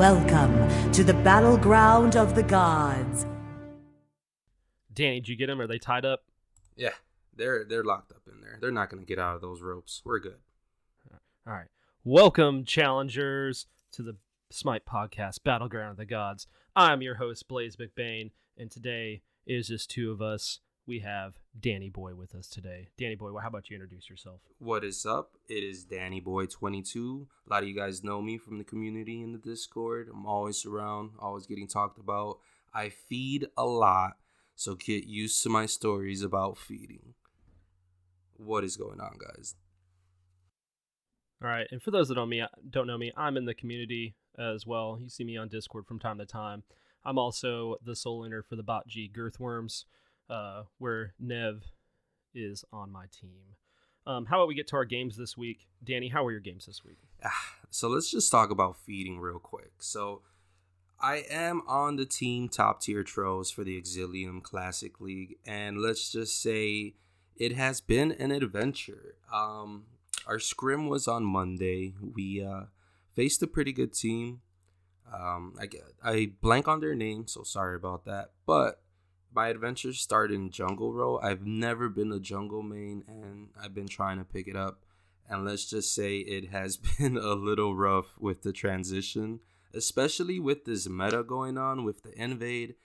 Welcome to the Battleground of the Gods. Danny, did you get them? Are they tied up? Yeah, they're locked up in there. They're not going to get out of those ropes. We're good. All right. Welcome, challengers, to the Smite Podcast, Battleground of the Gods. I'm your host, BlaiseMcBaine, and today is just two of us. We have Danny Boy with us today. Danny Boy, how about you introduce yourself? What is up? It is DannyBoy22. A lot of you guys know me from the community in the Discord. I'm always around, always getting talked about. I feed a lot, so get used to my stories about feeding. What is going on, guys? All right, and for those that don't know me, I'm in the community as well. You see me on Discord from time to time. I'm also the sole owner for the Bot G Girthworms, where Nev is on my team. How about we get to our games this week? Danny, how were your games this week? So let's just talk about feeding real quick. So I am on the team top tier Tros for the Exilium Classic League, and let's just say it has been an adventure. Our scrim was on Monday. We faced a pretty good team. I blank on their name, so sorry about that. But my adventures started in jungle role. I've never been a jungle main, and I've been trying to pick it up. And let's just say it has been a little rough with the transition, especially with this meta going on with the invade.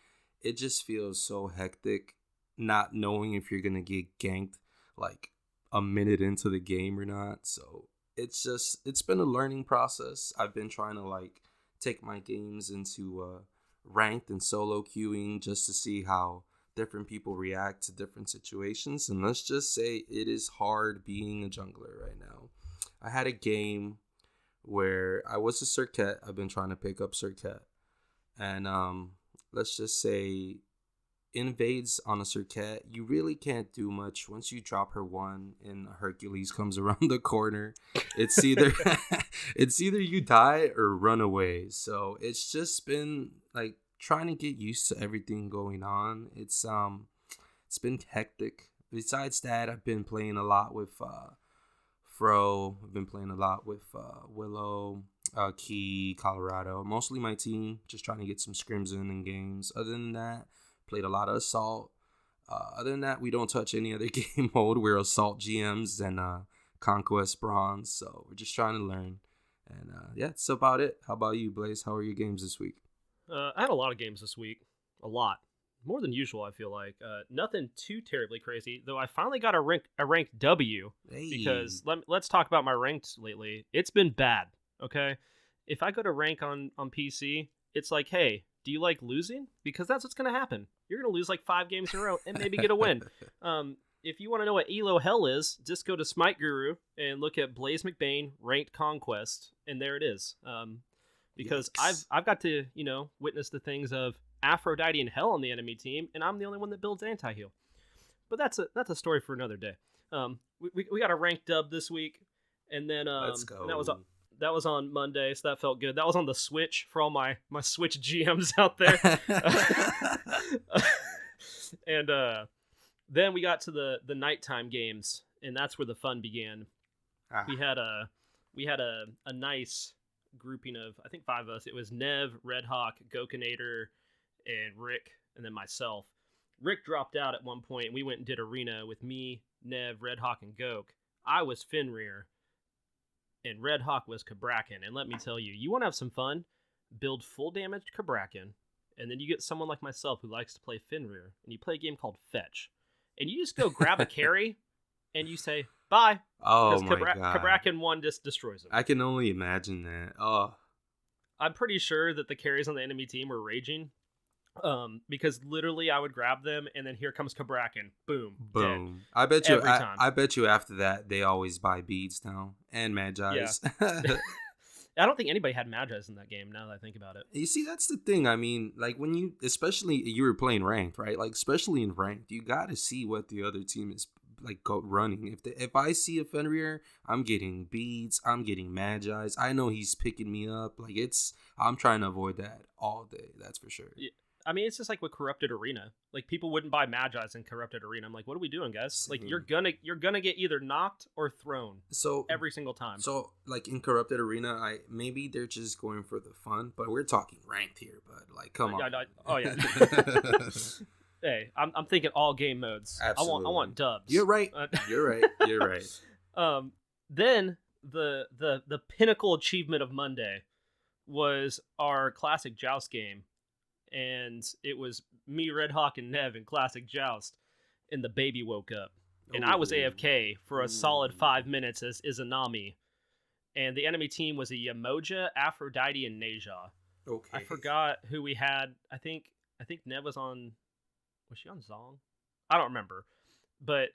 It just feels so hectic, not knowing if you're gonna get ganked like a minute into the game or not. So it's been a learning process. I've been trying to take my games into ranked and solo queuing just to see how different people react to different situations. And let's just say it is hard being a jungler right now. I had a game where I was a Circuit. I've been trying to pick up Circuit. And let's just say invades on a Circuit. You really can't do much once you drop her one and Hercules comes around the corner. It's either you die or run away. So it's just been trying to get used to everything going on. It's been hectic. Besides that, I've been playing a lot with Fro. I've been playing a lot with Willow, Key, Colorado. Mostly my team, just trying to get some scrims in games. Other than that, played a lot of Assault. Other than that, we don't touch any other game mode. We're Assault GMs and Conquest Bronze, so we're just trying to learn. And yeah, that's about it. How about you, Blaze? How are your games this week? I had a lot of games this week. A lot. More than usual, I feel like. Nothing too terribly crazy, though I finally got a ranked W. Hey. Because let's talk about my ranked lately. It's been bad, okay? If I go to rank on PC, it's like, hey, do you like losing? Because that's what's going to happen. You're going to lose 5 games in a row and maybe get a win. If you want to know what ELO hell is, just go to Smite Guru and look at BlaiseMcBaine Ranked Conquest, and there it is. Because Yikes. I've got to, witness the things of Aphrodite and Hell on the enemy team, and I'm the only one that builds anti-heal. But that's a story for another day. We got a ranked dub this week, and then Let's go. And that was on Monday, so that felt good. That was on the Switch for all my Switch GMs out there. And then we got to the nighttime games, and that's where the fun began. We had a nice grouping of, I think, 5 of us. It was Nev, Red Hawk, Gokinator, and Rick, and then myself. Rick dropped out at one point, and we went and did arena with me, Nev, Red Hawk, and Gok. I was Fenrir, and Red Hawk was Cabrakan. And let me tell you, you want to have some fun, build full damage Cabrakan, and then you get someone like myself who likes to play Fenrir, and you play a game called Fetch. And you just go grab a carry, and you say, bye. Oh my God. Cabrakan 1 just destroys him. I can only imagine that. Oh. I'm pretty sure that the carries on the enemy team were raging. Because literally I would grab them, and then here comes Cabrakan. Boom. Boom. Dead. I bet you Every time. I bet you after that they always buy beads now. And Magi's. Yeah. I don't think anybody had Magi's in that game, now that I think about it. You see, that's the thing. I mean, when you were playing ranked, right? Especially in ranked, you got to see what the other team is running. If I see a Fenrir, I'm getting beads, I'm getting Magi's. I know he's picking me up. I'm trying to avoid that all day. That's for sure. Yeah. I mean, it's just like with Corrupted Arena. Like, people wouldn't buy Magi's in Corrupted Arena. I'm like, what are we doing, guys? Like, you're gonna get either knocked or thrown. So every single time. So like in Corrupted Arena, maybe they're just going for the fun, but we're talking ranked here. But like, come on. Yeah. Hey, I'm thinking all game modes. Absolutely. I want dubs. You're right. You're right. Then the pinnacle achievement of Monday was our classic Joust game. And it was me, Red Hawk, and Nev in Classic Joust, and the baby woke up. And I was AFK for a solid 5 minutes as Izanami. And the enemy team was a Yamoja, Aphrodite, and Neja. Okay. I forgot who we had. I think Nev was on... Was she on Zong? I don't remember. But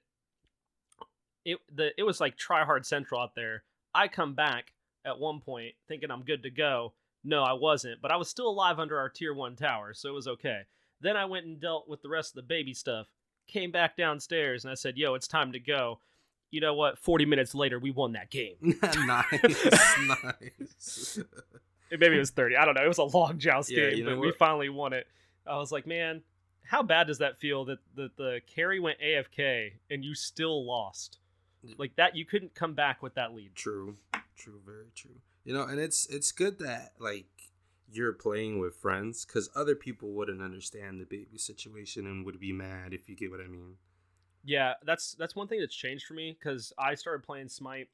it was like tryhard central out there. I come back at one point thinking I'm good to go. No, I wasn't, but I was still alive under our tier 1 tower, so it was okay. Then I went and dealt with the rest of the baby stuff, came back downstairs, and I said, yo, it's time to go. You know what? 40 minutes later, we won that game. Nice. Maybe it was 30. I don't know. It was a long Joust game, but we finally won it. I was like, man, how bad does that feel that the carry went AFK and you still lost? Like that, you couldn't come back with that lead. True, very true. You know, and it's good that like you're playing with friends, because other people wouldn't understand the baby situation and would be mad, if you get what I mean. Yeah, that's one thing that's changed for me, because I started playing Smite,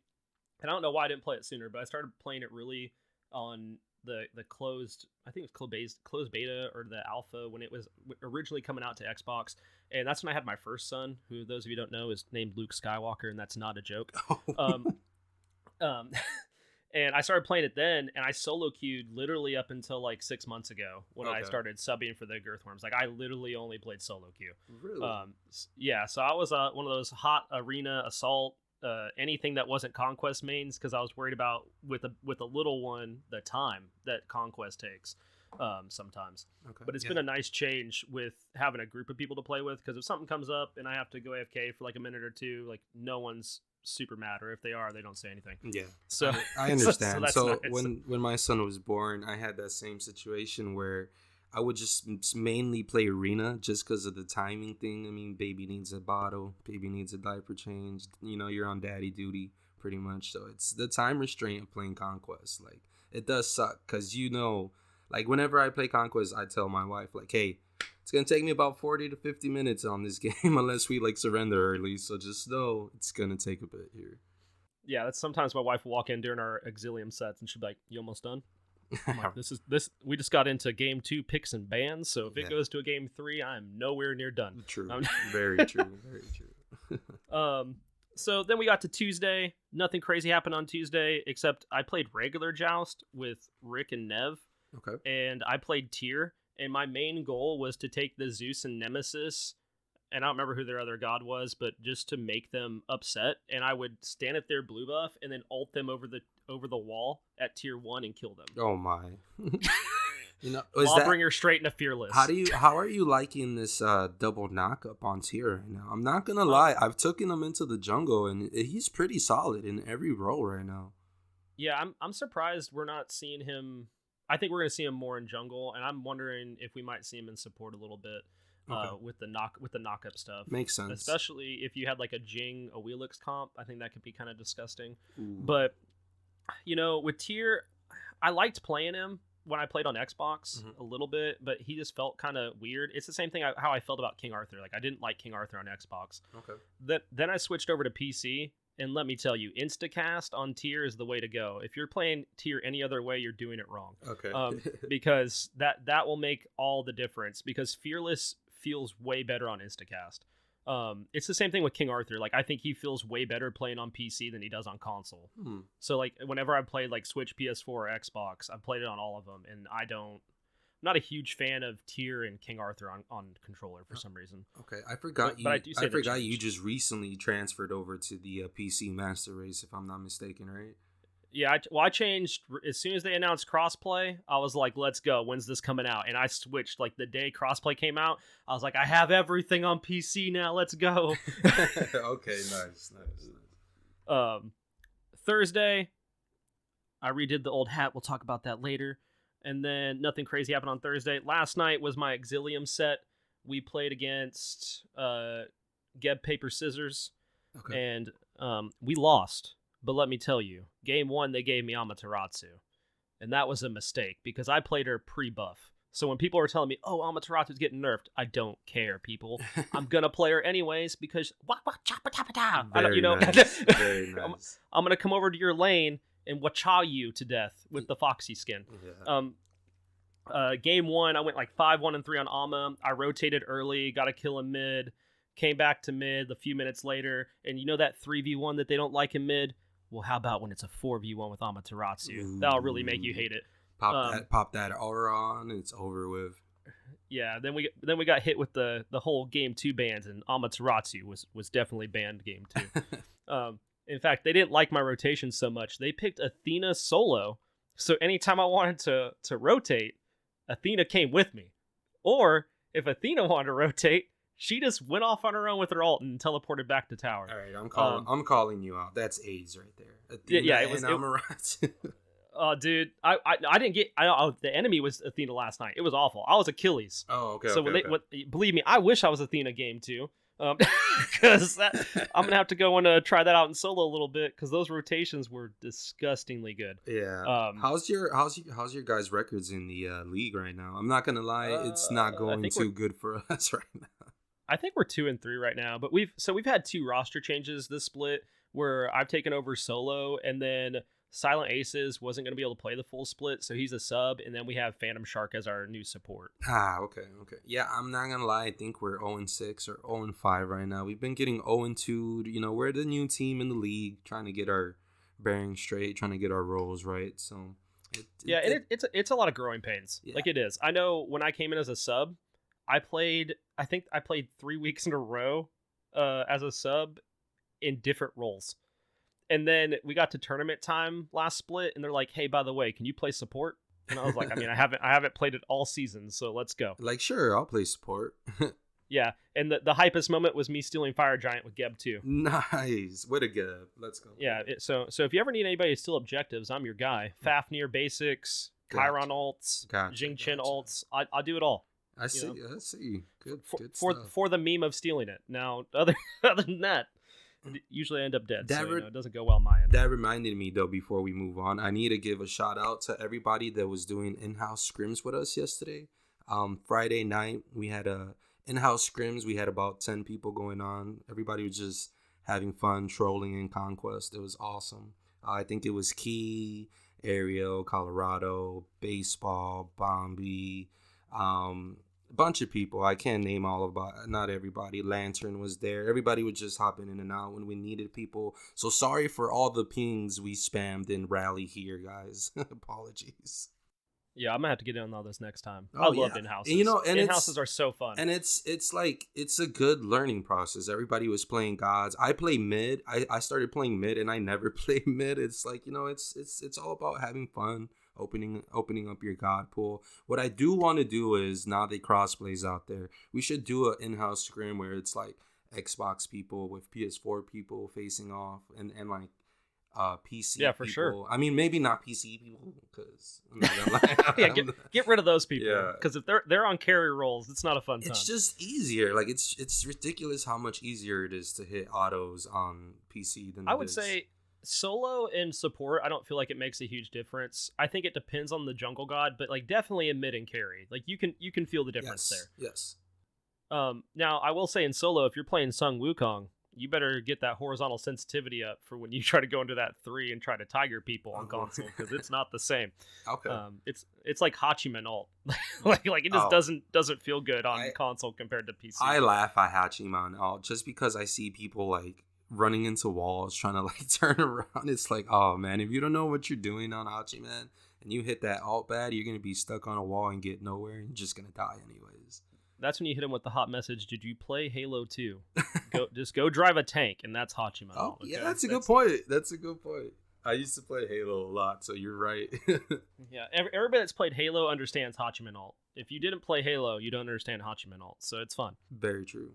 and I don't know why I didn't play it sooner, but I started playing it really on the closed, I think it was closed beta or the alpha when it was originally coming out to Xbox, and that's when I had my first son, who those of you don't know is named Luke Skywalker, and that's not a joke. And I started playing it then, and I solo queued literally up until like 6 months ago when I started subbing for the Girthworms. Like, I literally only played solo queue. Really? Yeah, so I was one of those hot arena, assault, anything that wasn't Conquest mains, because I was worried about, with a little one, the time that Conquest takes sometimes. Okay. But it's been a nice change with having a group of people to play with, because if something comes up and I have to go AFK for like a minute or two, like no one's super mad, or if they are, they don't say anything. Yeah, so I understand. So nice. when my son was born, I had that same situation where I would just mainly play arena just because of the timing thing. I mean, baby needs a bottle, baby needs a diaper change, you know, you're on daddy duty pretty much. So it's the time restraint of playing Conquest. Like, it does suck, because, you know, like whenever I play Conquest, I tell my wife, like, hey, it's going to take me about 40 to 50 minutes on this game unless we like surrender early. So just know it's going to take a bit here. Yeah, that's sometimes my wife will walk in during our Exilium sets and she'll be like, you almost done? I'm like, this we just got into game 2 picks and bans, so if it goes to a game 3, I'm nowhere near done. True. Very true. Very true. So then we got to Tuesday. Nothing crazy happened on Tuesday, except I played regular Joust with Rick and Nev. Okay. And I played tier, and my main goal was to take the Zeus and Nemesis, and I don't remember who their other god was, but just to make them upset, and I would stand at their blue buff and then ult them over the wall at tier 1 and kill them. Oh my. You know, Lawbringer straight into Fearless. How are you liking this double knockup on tier right now? I'm not gonna lie, I've taken him into the jungle and he's pretty solid in every role right now. Yeah, I'm surprised we're not seeing him. I think we're gonna see him more in jungle, and I'm wondering if we might see him in support a little bit. With the knockup stuff. Makes sense. Especially if you had like a Jing, a Wheelix comp. I think that could be kind of disgusting. Ooh. But, you know, with Tyr, I liked playing him when I played on Xbox a little bit, but he just felt kind of weird. It's the same thing how I felt about King Arthur. Like, I didn't like King Arthur on Xbox. Okay. Then I switched over to PC, and let me tell you, Instacast on Tyr is the way to go. If you're playing Tyr any other way, you're doing it wrong. Okay. Because that will make all the difference, because Fearless feels way better on Instacast. It's the same thing with King Arthur. Like, I think he feels way better playing on PC than he does on console. So like whenever I played like Switch, PS4, or Xbox, I've played it on all of them, and I'm not a huge fan of Tyr and King Arthur on controller for some reason. Okay, I forgot but I forgot you just recently transferred over to the PC Master Race, if I'm not mistaken, right? Yeah, I changed as soon as they announced crossplay. I was like, "Let's go! When's this coming out?" And I switched like the day crossplay came out. I was like, "I have everything on PC now. Let's go!" Okay, nice. Thursday, I redid the old hat. We'll talk about that later. And then nothing crazy happened on Thursday. Last night was my Exilium set. We played against Geb Paper Scissors, and we lost. But let me tell you, game 1 they gave me Amaterasu, and that was a mistake because I played her pre-buff. So when people are telling me, "Oh, Amaterasu's getting nerfed," I don't care, people. I'm gonna play her anyways because Very nice. Very nice. I'm gonna come over to your lane and wacha you to death with the Foxy skin. Yeah. Game 1, I went like 5-1-3 on Ama. I rotated early, got a kill in mid, came back to mid a few minutes later, and you know that 3v1 that they don't like in mid? Well, how about when it's a 4v1 with Amaterasu? Ooh. That'll really make you hate it. Pop that aura on, and it's over with. Yeah, then we got hit with the whole game 2 bans, and Amaterasu was definitely banned game 2. In fact, they didn't like my rotation so much. They picked Athena solo. So anytime I wanted to rotate, Athena came with me. Or if Athena wanted to rotate, she just went off on her own with her ult and teleported back to tower. All right, I'm calling you out. That's AIDS right there. Athena it was Amaterasu. Dude, I didn't get. The enemy was Athena last night. It was awful. I was Achilles. Oh, okay. So believe me, I wish I was Athena game 2. Because I'm gonna have to go and try that out in solo a little bit because those rotations were disgustingly good. Yeah. How's your guys' records in the league right now? I'm not gonna lie, it's not going too good for us right now. I think we're 2-3 right now, but we've had 2 roster changes this split where I've taken over solo, and then Silent Aces wasn't going to be able to play the full split, so he's a sub, and then we have Phantom Shark as our new support. Okay. Yeah, I'm not going to lie. I think we're 0-6 or 0-5 right now. We've been getting 0-2. You know, we're the new team in the league, trying to get our bearings straight, trying to get our roles right. So, it's a lot of growing pains. Yeah. Like it is. I know when I came in as a sub, I played 3 weeks in a row as a sub in different roles. And then we got to tournament time last split, and they're like, "Hey, by the way, can you play support?" And I was like, "I mean, I haven't played it all season, so let's go." Like, sure, I'll play support. Yeah, and the hypest moment was me stealing Fire Giant with Geb 2. Nice, way to Geb. Let's go. Yeah, so if you ever need anybody to steal objectives, I'm your guy. Fafnir basics, Chiron ults, Jing Chen ults. I'll do it all. I see. Good for the meme of stealing it. Now, other than that. Usually I end up dead, so it doesn't go well on my end. That reminded me, though, before we move on, I need to give a shout out to everybody that was doing in-house scrims with us yesterday. Friday night, we had a in-house scrims. We had about 10 people going on. Everybody was just having fun, trolling in Conquest. It was awesome. I think it was Key, Ariel, Colorado, Baseball, Bombi, a bunch of people. I can't name not everybody. Lantern was there. Everybody was just hopping in and out when we needed people. So sorry for all the pings we spammed in Rally here, guys. Apologies. Yeah, I'm gonna have to get in on all this next time. I love in-houses. And in-houses are so fun. And it's a good learning process. Everybody was playing gods. I play mid. I started playing mid, and I never played mid. It's like, it's all about having fun. Opening up your god pool. What I do want to do is, now that crossplays out there, we should do an in-house scrim where it's like Xbox people with PS4 people facing off, and like PC yeah, for people. Sure. I mean, maybe not PC people, because I'm not gonna lie. Yeah, get rid of those people, because if they're on carry roles, it's not a fun time. It's just easier. Like, it's ridiculous how much easier it is to hit autos on PC than I would say. Solo and support, I don't feel like it makes a huge difference. I think it depends on the jungle god, but like definitely in mid and carry, like you can feel the difference there. Yes. Now I will say in solo, if you're playing Sung Wukong, you better get that horizontal sensitivity up for when you try to go into that 3 and try to tiger people on console, because it's not the same. Okay. It's like Hachiman ult. like it just doesn't feel good on console compared to PC. I laugh at Hachiman ult just because I see people like running into walls trying to like turn around. It's like, oh man, if you don't know what you're doing on Hachiman and you hit that alt bad, you're gonna be stuck on a wall and get nowhere, and you're just gonna die anyways. That's when you hit him with the hot message, "Did you play Halo 2? Go drive a tank," and that's Hachiman. Oh, okay? Yeah, that's a good point. I used to play Halo a lot, so you're right. Yeah, everybody that's played Halo understands Hachiman ult. If you didn't play Halo, you don't understand Hachiman ult, so it's fun. Very true.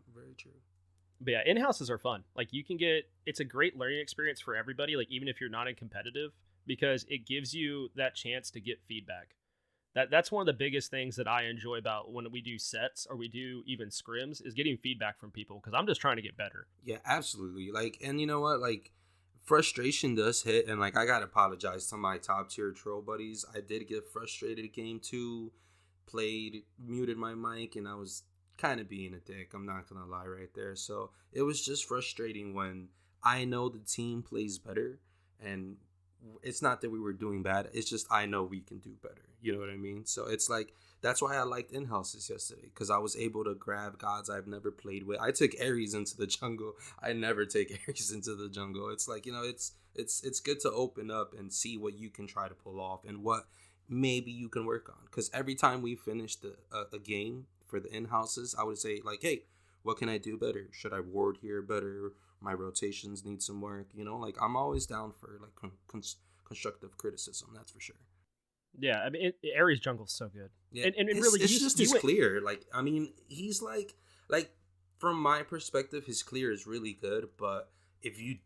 But yeah, in-houses are fun. Like, it's a great learning experience for everybody, like even if you're not in competitive, because it gives you that chance to get feedback. That's one of the biggest things that I enjoy about when we do sets or we do even scrims is getting feedback from people because I'm just trying to get better. Yeah, absolutely. Like, and you know what? Like, frustration does hit, and like I gotta apologize to my top tier troll buddies. I did get frustrated game 2, muted my mic, and I was kind of being a dick. I'm not gonna lie right there. So it was just frustrating when I know the team plays better, and it's not that we were doing bad. It's just I know we can do better. You know what I mean? So it's like that's why I liked in-houses yesterday, because I was able to grab gods I've never played with. I took Ares into the jungle. I never take Ares into the jungle. It's like, you know, it's good to open up and see what you can try to pull off and what maybe you can work on. Because every time we finished a game for the in-houses, I would say like, hey, what can I do better? Should I ward here better? My rotations need some work. You know, like I'm always down for like constructive criticism. That's for sure. Yeah, I mean, Ares jungle's so good. Yeah, and really, it's just his clear. Like, I mean, he's like from my perspective, his clear is really good. But if you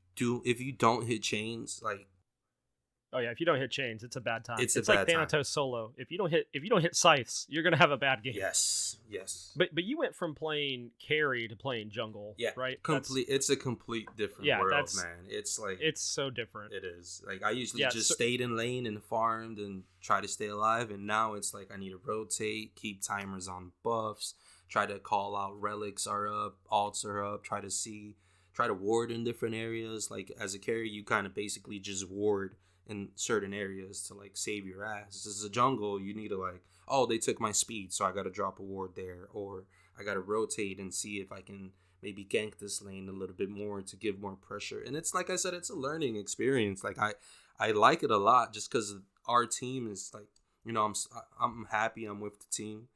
don't hit chains, like, oh yeah, if you don't hit chains, it's a bad time. It's like bad Thanatos time. Solo. If you don't hit scythes, you're gonna have a bad game. Yes. But you went from playing carry to playing jungle. Yeah, right. It's a complete different world, man. It's like it's so different. It is. Like I usually stayed in lane and farmed and try to stay alive, and now it's like I need to rotate, keep timers on buffs, try to call out relics are up, alts are up, try to ward in different areas. Like as a carry, you kind of basically just ward in certain areas to like save your ass. This is a jungle, you need to like, oh, they took my speed, so I gotta drop a ward there, or I gotta rotate and see if I can maybe gank this lane a little bit more to give more pressure. And it's like I said, it's a learning experience. Like I like it a lot just because our team is like, you know, I'm happy I'm with the team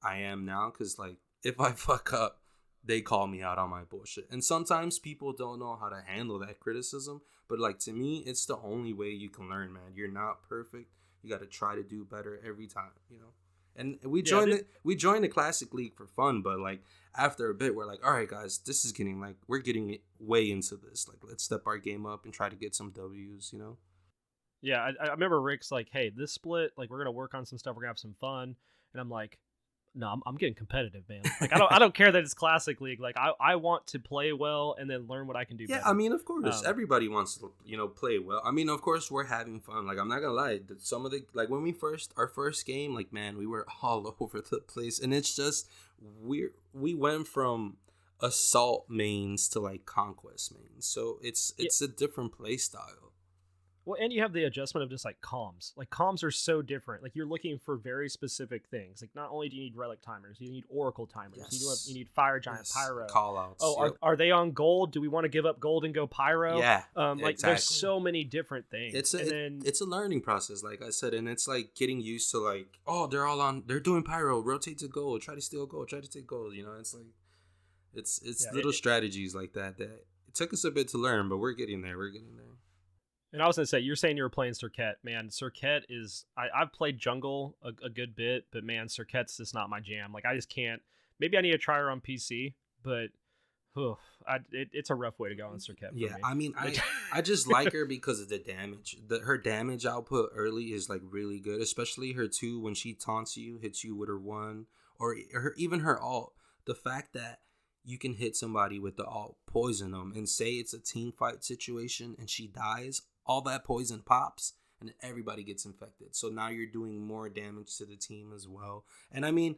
I am now, because like if I fuck up, they call me out on my bullshit. And sometimes people don't know how to handle that criticism. But like to me, it's the only way you can learn, man. You're not perfect. You got to try to do better every time, you know. And we joined the classic league for fun, but like after a bit, we're like, all right, guys, this is getting like we're getting way into this. Like let's step our game up and try to get some W's, you know. Yeah, I remember Rick's like, hey, this split, like we're gonna work on some stuff. We're gonna have some fun, and I'm like, no, I'm getting competitive, man. Like I don't care that it's classic league. Like I want to play well and then learn what I can do. Yeah, better. I mean, of course, everybody wants to, you know, play well. I mean, of course, we're having fun. Like I'm not gonna lie, some of the like when our first game, like man, we were all over the place, and it's just we went from assault mains to like conquest mains, so it's a different play style. Well, and you have the adjustment of just like comms. Like comms are so different. Like you're looking for very specific things. Like not only do you need relic timers, you need oracle timers. Yes. You need fire giant, pyro. Call outs. Oh, are they on gold? Do we want to give up gold and go pyro? Yeah. Like there's so many different things. It's a learning process, like I said, and it's like getting used to like, oh, they're doing pyro, rotate to gold, try to steal gold, try to take gold. You know, it's like it's little strategies like that it took us a bit to learn, but we're getting there. And I was going to say, you're saying you were playing Serket. Man, Serket is... I've played jungle a good bit, but man, Serket's just not my jam. Like, I just can't... Maybe I need to try her on PC, but it's a rough way to go on Serket. Yeah, I mean, I just like her because of the damage. Her damage output early is, like, really good, especially her 2 when she taunts you, hits you with her 1, or even her ult. The fact that you can hit somebody with the ult, poison them, and say it's a team fight situation and she dies, all that poison pops and everybody gets infected. So now you're doing more damage to the team as well. And I mean,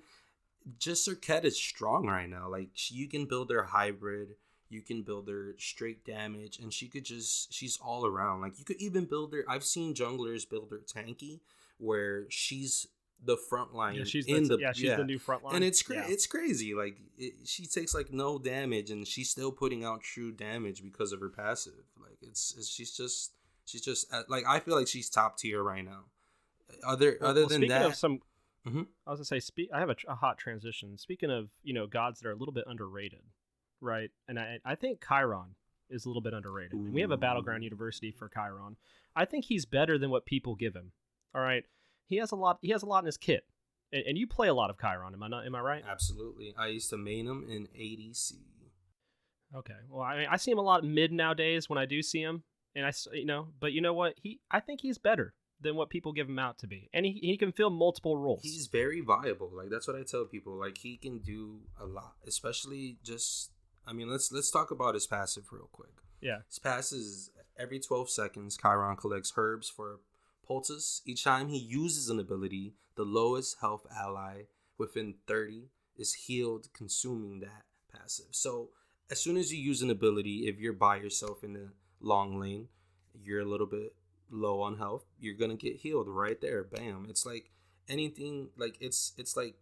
just Serket is strong right now. Like you can build her hybrid, you can build her straight damage, and she's all around. Like you could even build her. I've seen junglers build her tanky where she's the front line. Yeah, she's the new front line. And it's crazy. Like she takes like no damage and she's still putting out true damage because of her passive. Like she's just like, I feel like she's top tier right now. Other than that, of some, I was gonna say, I have a hot transition. Speaking of, you know, gods that are a little bit underrated, right? And I think Chiron is a little bit underrated. We have a Battleground University for Chiron. I think he's better than what people give him. All right, he has a lot in his kit, and you play a lot of Chiron. Am I right? Absolutely. I used to main him in ADC. Okay. Well, I see him a lot mid nowadays when I do see him. And but you know what? I think he's better than what people give him out to be. And he can fill multiple roles. He's very viable. Like, that's what I tell people. Like, he can do a lot, especially just, I mean, let's talk about his passive real quick. Yeah. His passive is every 12 seconds, Chiron collects herbs for poultice. Each time he uses an ability, the lowest health ally within 30 is healed, consuming that passive. So as soon as you use an ability, if you're by yourself in the long lane, you're a little bit low on health, you're gonna get healed right there. Bam. It's like anything, like it's like,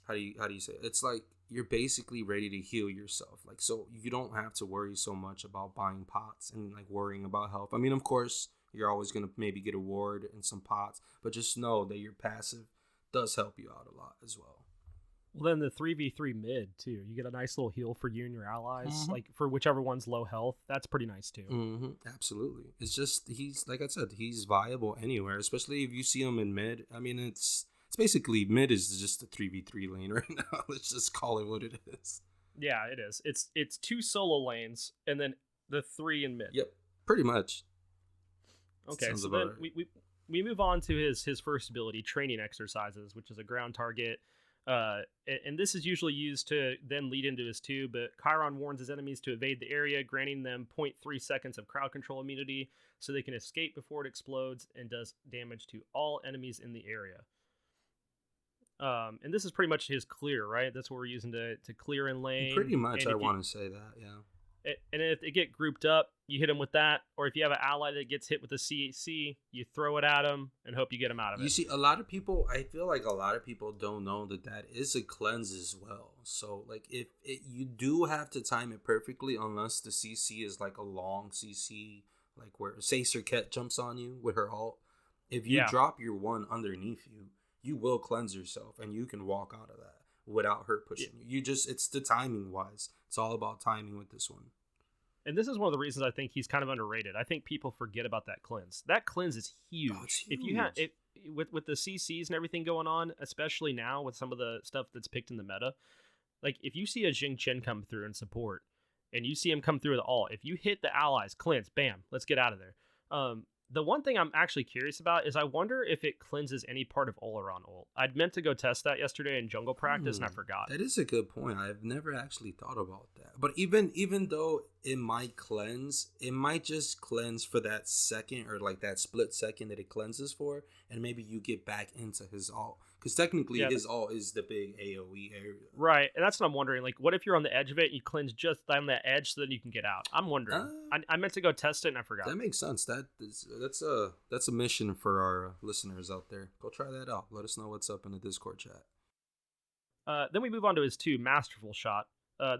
how do you say it? It's like you're basically ready to heal yourself. Like, so you don't have to worry so much about buying pots and like worrying about health. I mean, of course, you're always gonna maybe get a ward and some pots, but just know that your passive does help you out a lot as well. Well, then the 3v3 mid, too. You get a nice little heal for you and your allies, like for whichever one's low health. That's pretty nice, too. Mm-hmm. Absolutely. It's just, he's, like I said, he's viable anywhere, especially if you see him in mid. I mean, it's basically, mid is just a 3v3 lane right now. Let's just call it what it is. Yeah, it is. It's 2 solo lanes, and then the 3 in mid. Yep, pretty much. Okay, so then we move on to his first ability, Training Exercises, which is a ground target. And this is usually used to then lead into his 2, but Chiron warns his enemies to evade the area, granting them 0.3 seconds of crowd control immunity so they can escape before it explodes, and does damage to all enemies in the area. And this is pretty much his clear, right? That's what we're using to clear in lane. Pretty much, I want to say that, yeah. And if they get grouped up, you hit them with that. Or if you have an ally that gets hit with a CC, you throw it at them and hope you get them out of it. You see, a lot of people, I feel like a lot of people don't know that is a cleanse as well. So, like, if you do have to time it perfectly, unless the CC is like a long CC, like where, say, Serket jumps on you with her ult. If you drop your one underneath you, you will cleanse yourself and you can walk out of that without her pushing you. It's the timing wise. It's all about timing with this one. And this is one of the reasons I think he's kind of underrated. I think people forget about that cleanse. That cleanse is huge. Oh, it's huge. If you have with the CCs and everything going on, especially now with some of the stuff that's picked in the meta, like if you see a Jing Chen come through in support and you see him come through with ult, if you hit the allies, cleanse, bam, let's get out of there. The one thing I'm actually curious about is I wonder if it cleanses any part of Oleron ult. I'd meant to go test that yesterday in jungle practice and I forgot. That is a good point. I've never actually thought about that. But even though it might cleanse, it might just cleanse for that second or like that split second that it cleanses for, and maybe you get back into his ult. Because technically his ult is the big AoE area. Right, and that's what I'm wondering. Like, what if you're on the edge of it and you cleanse just on that edge so that you can get out? I'm wondering. I meant to go test it and I forgot. That makes sense. That's a mission for our listeners out there. Go try that out. Let us know what's up in the Discord chat. Then we move on to his 2, Masterful Shot.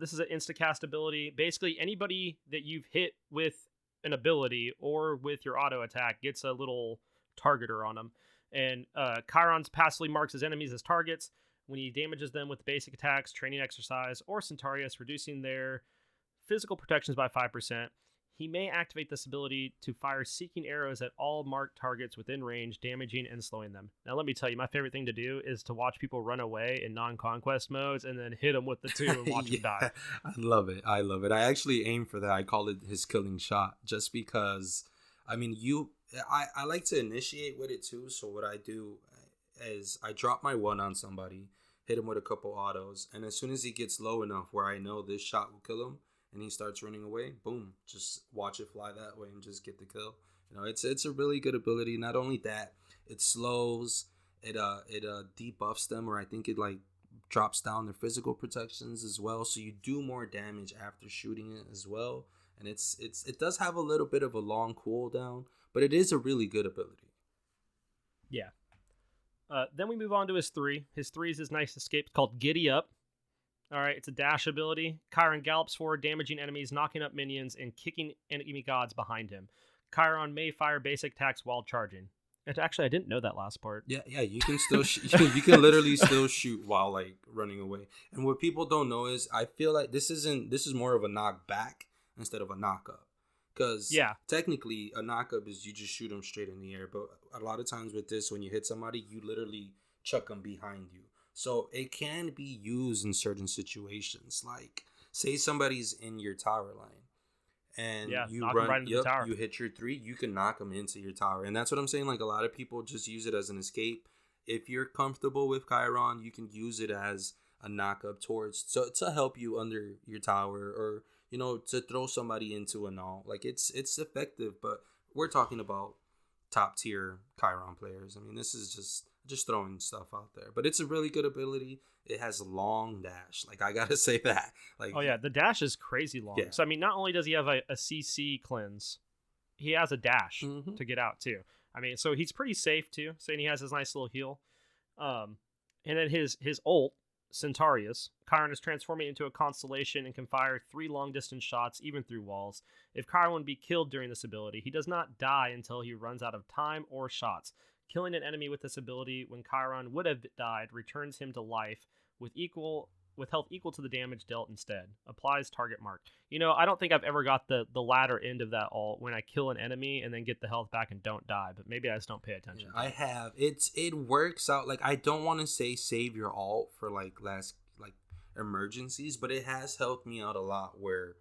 This is an insta-cast ability. Basically, anybody that you've hit with an ability or with your auto attack gets a little targeter on them. And Chiron's passively marks his enemies as targets when he damages them with basic attacks, Training Exercise, or Centaurus, reducing their physical protections by 5%. He may activate this ability to fire seeking arrows at all marked targets within range, damaging and slowing them. Now, let me tell you, my favorite thing to do is to watch people run away in non-conquest modes and then hit them with the 2 and watch them die. I love it. I actually aim for that. I call it his killing shot just because, I mean, I like to initiate with it too. So what I do is I drop my 1 on somebody, hit him with a couple autos, and as soon as he gets low enough where I know this shot will kill him, and he starts running away, boom, just watch it fly that way and just get the kill. You know, it's a really good ability. Not only that, it slows, it debuffs them, or I think it like drops down their physical protections as well. So you do more damage after shooting it as well. And it does have a little bit of a long cooldown, but it is a really good ability. Yeah. Then we move on to his 3. His 3 is his nice escape called Giddy Up. All right, it's a dash ability. Chiron gallops forward, damaging enemies, knocking up minions, and kicking enemy gods behind him. Chiron may fire basic attacks while charging. And actually, I didn't know that last part. Yeah, you can still you can literally still shoot while like running away. And what people don't know is I feel like this is more of a knockback instead of a knockup. Because technically a knockup is you just shoot them straight in the air. But a lot of times with this, when you hit somebody, you literally chuck them behind you. So it can be used in certain situations. Like, say somebody's in your tower line and you knock 'em run, right into the tower. you hit your 3, you can knock them into your tower. And that's what I'm saying. Like, a lot of people just use it as an escape. If you're comfortable with Chiron, you can use it as a knock up towards to help you under your tower, or to throw somebody into a null. Like, it's effective, but we're talking about top tier Chiron players. I mean, this is just throwing stuff out there, but it's a really good ability. It has a long dash. Like, I gotta say that. Like, oh yeah, the dash is crazy long. Yeah. So I mean, not only does he have a CC cleanse, he has a dash to get out too. I mean, so he's pretty safe too. Saying he has his nice little heal. And then his ult, Centaurus, Chiron is transforming into a constellation and can fire 3 long distance shots even through walls. If Chiron would be killed during this ability, he does not die until he runs out of time or shots. Killing an enemy with this ability when Chiron would have died returns him to life with health equal to the damage dealt instead. Applies target mark. I don't think I've ever got the latter end of that ult when I kill an enemy and then get the health back and don't die, but maybe I just don't pay attention. I have. It works out. Like, I don't want to say save your ult for last emergencies, but it has helped me out a lot where,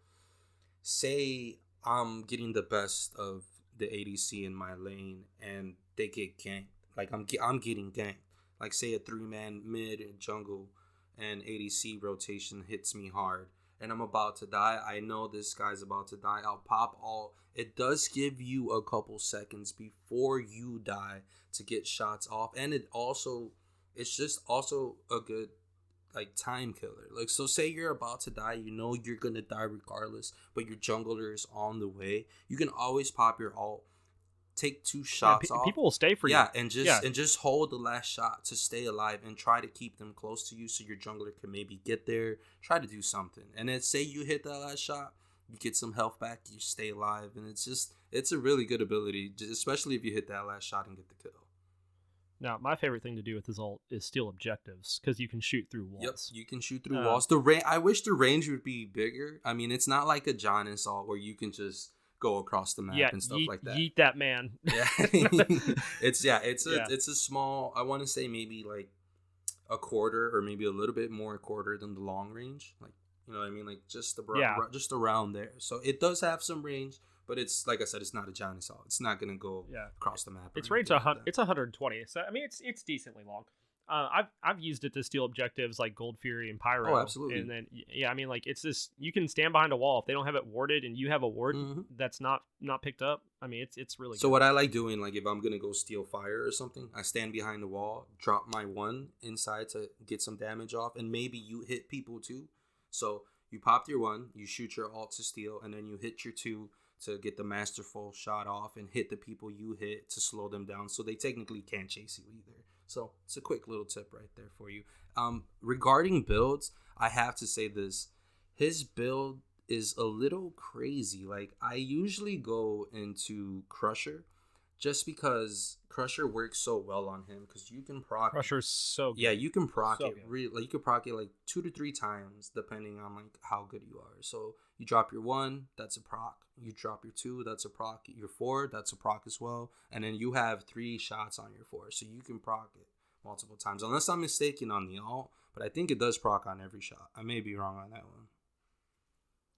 say I'm getting the best of the ADC in my lane and they get ganked. Like, I'm getting ganked. Like, say a 3-man mid and jungle and ADC rotation hits me hard and I'm about to die. I know this guy's about to die. I'll pop all. It does give you a couple seconds before you die to get shots off, and it's just also a good time killer. Like, so say you're about to die, you're gonna die regardless, but your jungler is on the way. You can always pop your ult, take 2 shots off. People will stay for you. And just hold the last shot to stay alive and try to keep them close to you so your jungler can maybe get there, try to do something. And then say you hit that last shot, you get some health back, you stay alive, and it's a really good ability, especially if you hit that last shot and get the kill. Now, my favorite thing to do with his ult is steal objectives, because you can shoot through walls. Yep, you can shoot through walls. I wish the range would be bigger. I mean, it's not like a Giannis ult where you can just go across the map and stuff like that. Yeet that man. Yeah, it's a small. I want to say maybe like a quarter or maybe a little bit more a quarter than the long range. Like, you know what I mean? Like, just around there. So it does have some range, but it's, like I said, it's not a Giannis ult. It's not gonna go across the map. It's range it's 120. So I mean, it's decently long. I've used it to steal objectives like Gold Fury and Pyro. Oh, absolutely. And then I mean, like, it's just, you can stand behind a wall if they don't have it warded and you have a ward that's not picked up. I mean, it's really so good. What I like doing, like, if I'm gonna go steal fire or something, I stand behind the wall, drop my 1 inside to get some damage off, and maybe you hit people too. So you popped your 1, you shoot your ult to steal, and then you hit your 2 to get the masterful shot off and hit the people you hit to slow them down, so they technically can't chase you either. So it's a quick little tip right there for you. Regarding builds, I have to say this. His build is a little crazy. Like, I usually go into Crusher just because Crusher works so well on him, because you can proc. Crusher's so good. Yeah, you can proc it. You can proc it like 2 to 3 times depending on like how good you are. So you drop your 1, that's a proc. You drop your 2, that's a proc. Your 4, that's a proc as well. And then you have 3 shots on your 4, so you can proc it multiple times. Unless I'm mistaken on the ult, but I think it does proc on every shot. I may be wrong on that one.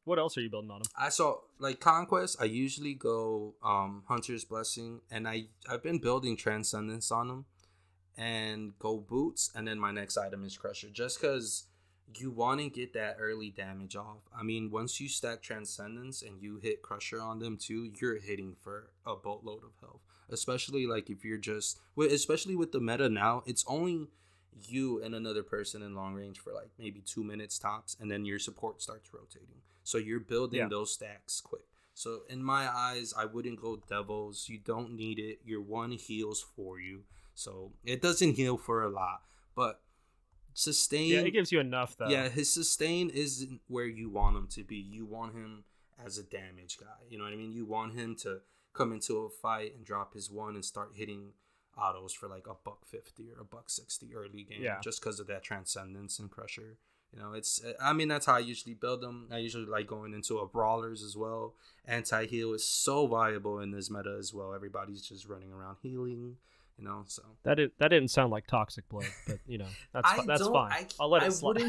What else are you building on him? I saw, like, Conquest, I usually go Hunter's Blessing, and I've been building Transcendence on him, and go Boots, and then my next item is Crusher, just because you want to get that early damage off. I mean, once you stack Transcendence and you hit Crusher on them too, you're hitting for a boatload of health. Especially like if you're especially with the meta now, it's only you and another person in long range for like maybe 2 minutes tops, and then your support starts rotating. So you're building those stacks quick. So in my eyes, I wouldn't go Devils. You don't need it. Your 1 heals for you. So it doesn't heal for a lot, but sustain. Yeah, it gives you enough though. Yeah, his sustain isn't where you want him to be. You want him as a damage guy. You know what I mean? You want him to come into a fight and drop his 1 and start hitting autos for like $150 or $160 early game. Yeah. Just because of that Transcendence and Crusher. You know, that's how I usually build them. I usually like going into a Brawlers as well. Anti-heal is so viable in this meta as well. Everybody's just running around healing. So that didn't sound like Toxic Blade, but that's fine. I'll let it slide.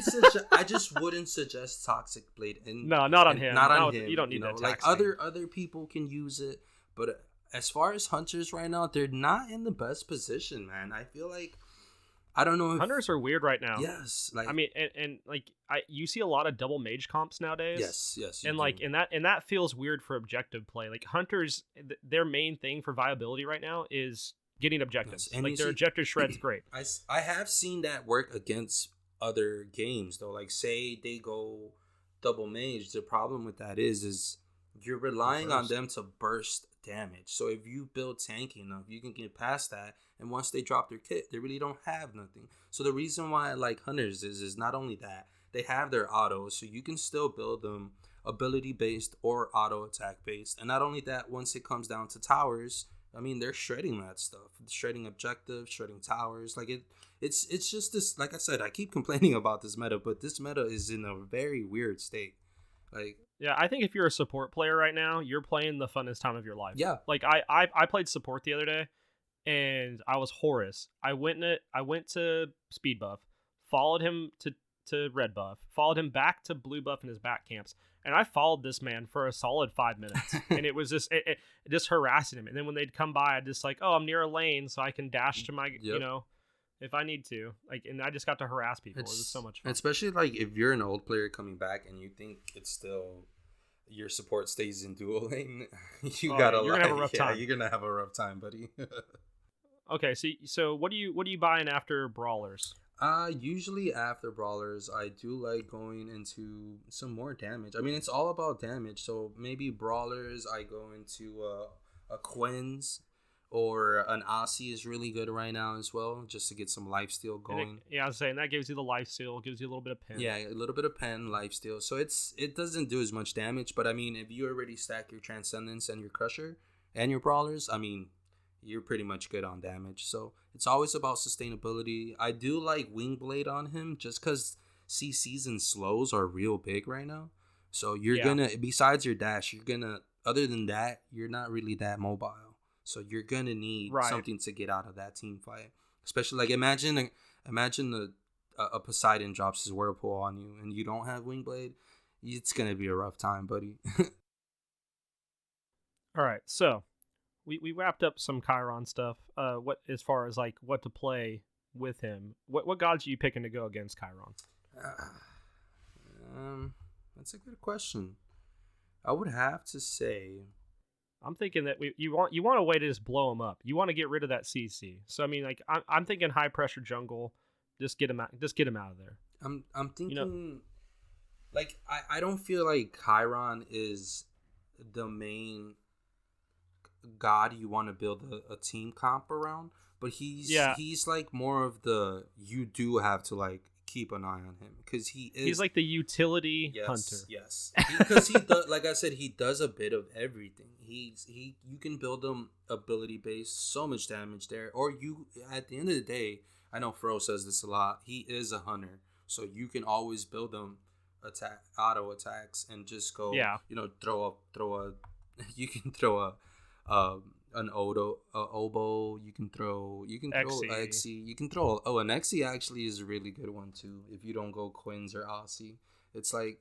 I just wouldn't suggest Toxic Blade. No, not on him. Not on him. You don't need that. Like other people can use it, but as far as hunters right now, they're not in the best position, man. I feel like I don't know if hunters are weird right now. Yes, like I mean, and like you see a lot of double mage comps nowadays. Yes, and like and that feels weird for objective play. Like hunters, their main thing for viability right now is getting objectives. Yes, like their objective shred's great. I have seen that work against other games though. Like say they go double mage, the problem with that is you're relying on them to burst damage. So if you build tanky enough, you can get past that. And once they drop their kit, they really don't have nothing. So the reason why I like hunters is not only that, they have their autos, so you can still build them ability based or auto attack based. And not only that, once it comes down to towers, I mean they're shredding that stuff, shredding objectives, shredding towers. Like it's just this. Like I said, I keep complaining about this meta, but this meta is in a very weird state. Like yeah, I think if you're a support player right now, you're playing the funnest time of your life. Yeah, like I played support the other day. And I was Horus. I went to speed buff, followed him to red buff, followed him back to blue buff in his back camps, and I followed this man for a solid 5 minutes. And it was just just harassing him. And then when they'd come by, I'd just like, oh, I'm near a lane, so I can dash to my if I need to. Like, and I just got to harass people. It was so much fun. Especially like if you're an old player coming back and you think it's still your support stays in dual lane, you're gonna have a rough time. You're gonna have a rough time, buddy. Okay, so what are you buying after brawlers? Usually after brawlers, I do like going into some more damage. I mean, it's all about damage. So maybe brawlers, I go into a Quinn's or an Aussie is really good right now as well, just to get some lifesteal going. I was saying that gives you the lifesteal, gives you a little bit of pen. Yeah, a little bit of pen, lifesteal. So it doesn't do as much damage, but I mean, if you already stack your Transcendence and your Crusher and your brawlers, I mean, you're pretty much good on damage. So it's always about sustainability. I do like Wing Blade on him just because CCs and slows are real big right now. So you're gonna, besides your dash, other than that, you're not really that mobile. So you're gonna need something to get out of that team fight. Especially like imagine a Poseidon drops his Whirlpool on you and you don't have Wing Blade. It's gonna be a rough time, buddy. All right, so we wrapped up some Chiron stuff. What as far as like what to play with him? What gods are you picking to go against Chiron? That's a good question. I would have to say, I'm thinking that you want a way to just blow him up. You want to get rid of that CC. So I mean, like I'm thinking high pressure jungle. Just get him out. Just get him out of there. I'm thinking, like I don't feel like Chiron is the main god you want to build a team comp around, but he's like more of the, you do have to like keep an eye on him because he's like the utility hunter. Yes, because he does, like I said, he does a bit of everything. You can build him ability based, so much damage there, or you at the end of the day, I know Fro says this a lot, he is a hunter, so you can always build him auto attacks and just go throw a you can throw an oboe, you can throw Exy, you can throw an Exy actually is a really good one too if you don't go Quinn's or Aussie. It's like,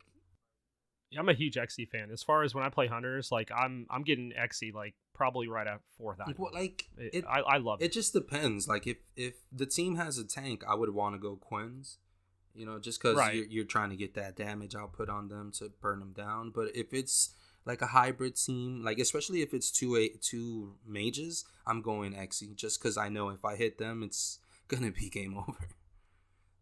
I'm a huge Exy fan. As far as when I play hunters, like I'm getting Exy like probably right at 4,000. Like I love it. It just depends. Like if the team has a tank, I would want to go Quinn's, just because you're trying to get that damage output on them to burn them down. But if it's like a hybrid team, like especially if it's two mages, I'm going Exy just because I know if I hit them, it's gonna be game over.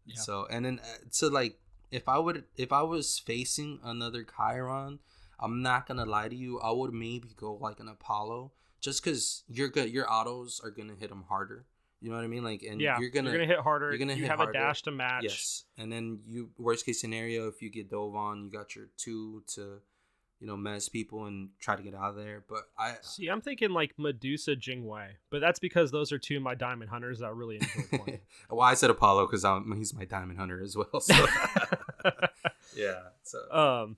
Yeah. So and then like if I was facing another Chiron, I'm not gonna lie to you, I would maybe go like an Apollo just because your autos are gonna hit them harder. You know what I mean? Like, and you're gonna hit harder. You're gonna you hit have harder. A dash to match. Yes, and then worst case scenario, if you get dove on, you got your 2 to mess people and try to get out of there. But I'm thinking like Medusa Jingwei, but that's because those are two of my diamond hunters that I really enjoy playing. Well, I said Apollo because he's my diamond hunter as well. So. Yeah. So.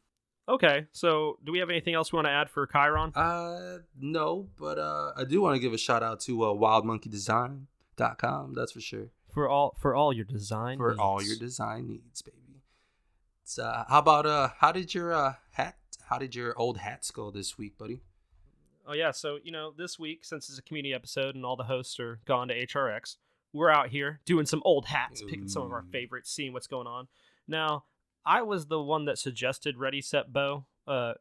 Okay. So, do we have anything else we want to add for Chiron? No, but I do want to give a shout out to Wild Monkey Design. BlaiseMcBaine.com. That's for sure. For all your design For needs. all your design needs, baby. So, how about how did your old hats go this week, buddy? Oh yeah, so this week, since it's a community episode and all the hosts are gone to HRX, we're out here doing some old hats, picking some of our favorites, seeing what's going on. Now, I was the one that suggested Ready Set Bow.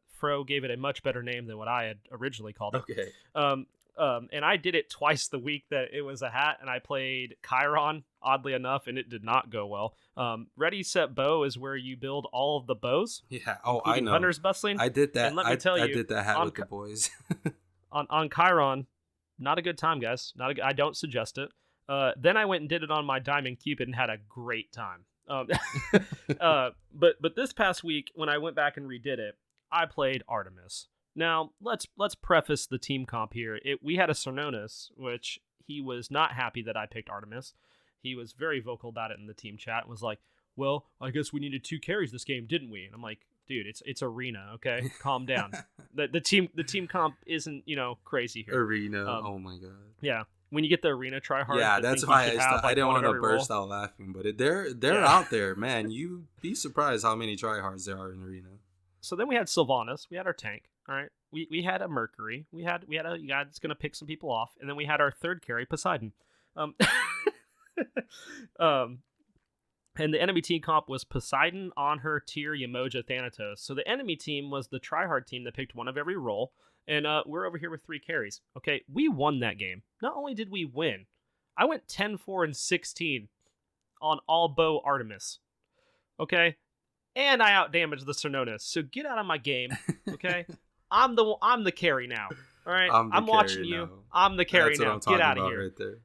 Fro gave it a much better name than what I had originally called it. Okay. And I did it twice the week that it was a hat, and I played Chiron, oddly enough, and it did not go well. Ready Set Bow is where you build all of the bows. Yeah. Oh, I know. Hunter's Bustling. I did that. And let me tell you, I did that hat with the boys. on Chiron, not a good time, guys. I don't suggest it. Then I went and did it on my Diamond Cupid and had a great time. But this past week, when I went back and redid it, I played Artemis. Now, let's preface the team comp here. We had a Cernonis, which he was not happy that I picked Artemis. He was very vocal about it in the team chat and was like, well, I guess we needed 2 carries this game, didn't we? And I'm like, dude, it's Arena, okay? Calm down. the team comp isn't, crazy here. Arena, oh my god. Yeah. When you get the Arena tryhard. Yeah, that's why I didn't want to burst out laughing, but they're out there, man. You'd be surprised how many tryhards there are in Arena. So then we had Sylvanas, we had our tank, all right? We had a Mercury, we had a guy that's gonna pick some people off, and then we had our third carry, Poseidon. And the enemy team comp was Poseidon, Anhur, Tyr, Yamoja, Thanatos. So the enemy team was the tryhard team that picked one of every role, and we're over here with 3 carries. Okay, we won that game. Not only did we win, I went 10-4-16 on all bow Artemis. Okay, and I outdamaged the Cernonis. So get out of my game. Okay, I'm the carry now. All right, I'm watching you. I'm the carry now. Get out of here. Right there.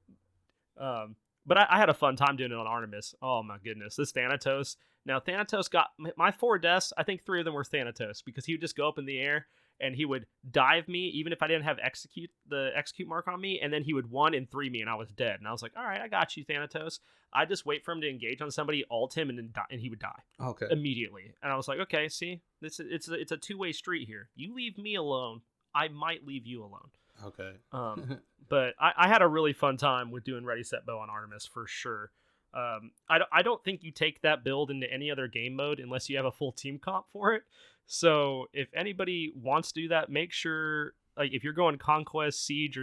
But I had a fun time doing it on Artemis. Oh my goodness, this Thanatos. Now Thanatos got my 4 deaths. I think 3 of them were Thanatos because he would just go up in the air and he would dive me even if I didn't have execute mark on me, and then he would 1 and 3 me and I was dead. And I was like, all right, I got you, Thanatos. I just wait for him to engage on somebody, ult him, and then and he would die. Okay. Immediately. And I was like, okay, see, it's a 2-way street here. You leave me alone, I might leave you alone. Okay. But I had a really fun time with doing Ready Set Bow on Artemis for sure. I don't think you take that build into any other game mode unless you have a full team comp for it. So if anybody wants to do that, make sure, like, if you're going Conquest, Siege,